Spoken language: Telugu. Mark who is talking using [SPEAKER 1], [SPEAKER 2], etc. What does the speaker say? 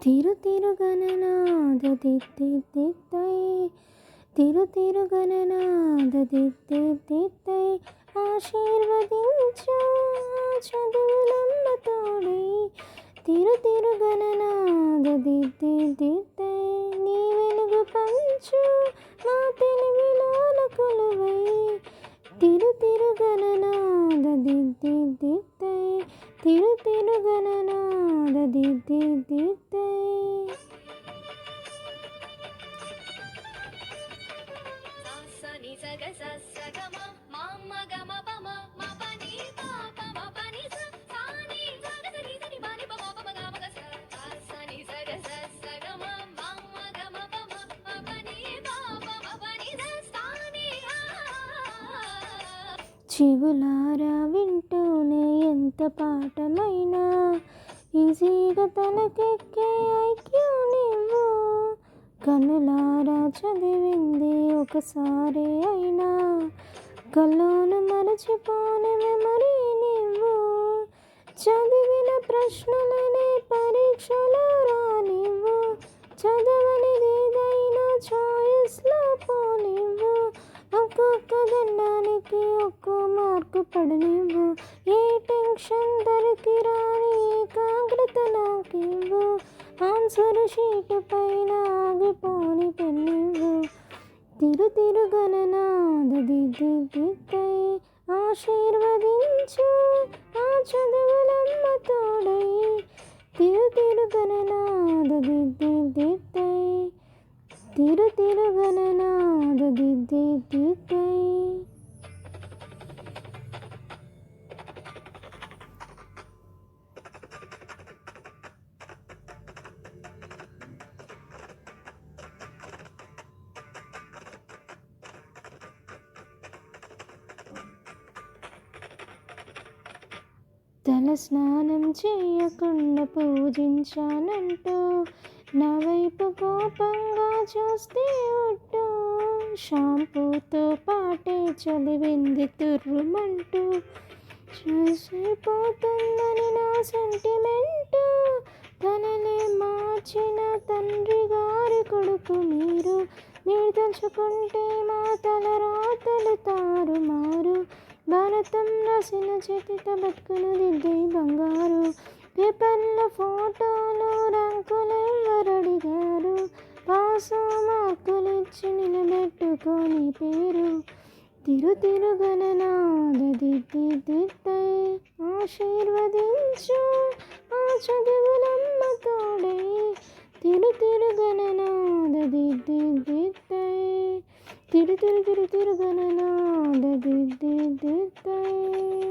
[SPEAKER 1] తిరు తిరుగణనాద దిద్దిద్దిద్దై తిరుగణనాద దిద్దిద్దిద్దై ఆశీర్వదించు చదువులమ్మ తోడై తిరుగణనాద దిద్దిద్దిద్దై నీ వెలుగు పంచు మా తెలివిలోన కొలువై తిరుగణనాద దిద్దిద్దిద్దై తిరుగణనాద దిద్దిద్దిద్దై చెవులారా వింటూనే ఎంత పాఠమైనా ఈజీగా తలకెక్కే ఐక్యూ నీవు కనులారా చదివింది ఒకసారి అయినా కల్లోను మరచిపోని మెమరీ నీవు చదివిన ప్రశ్నలనే పరీక్షలో రానివ్వు చదవనిదేదైనా చాయిస్లో పోనివ్వు ఒక్కొక్క దండానికి ఒక్కో మార్కు పడనివ్వు ఏ టెన్షన్ ధరికి రాని ఏకాగ్రత నాకివ్వు ఆన్సర్ షీటు పైన ఆగిపోని పెన్నివ్వు తిరుగణనాద దిద్దిద్దిద్దై ఆశీర్వదించు ఆ చదువులమ్మ తోడై తిరుగణనాద దిద్దిద్దిద్దై తిరుగణనాద దిద్దిద్దిద్దై తల స్నానం చేయకుండా పూజించానంటూ నా వైపు కోపంగా చూస్తే ఒట్టు షాంపూతో పాటే చదివింది తుర్రుమంటూ చేసిపోతుందని నా సెంటిమెంటు తననే మార్చిన తండ్రి గారి కొడుకు మీరు తలుచుకుంటే మా తల రాతలు తారుమారు భారతం రాసిన చేతితో బతుకును దిద్దే బంగారు పేపర్ల ఫోటోలు ర్యాంకులు ఎవరడిగారు పాసు మార్కులిచ్చి నిలబెట్టుకొని పేరు తిరుగణనాద దిద్దిద్దిద్దై ఆశీర్వదించు ఆ చదువులమ్మ తోడై తిరుగణనాద దిద్దిద్దిద్దై తిరుగణనాద దిద్దిద్దిద్దై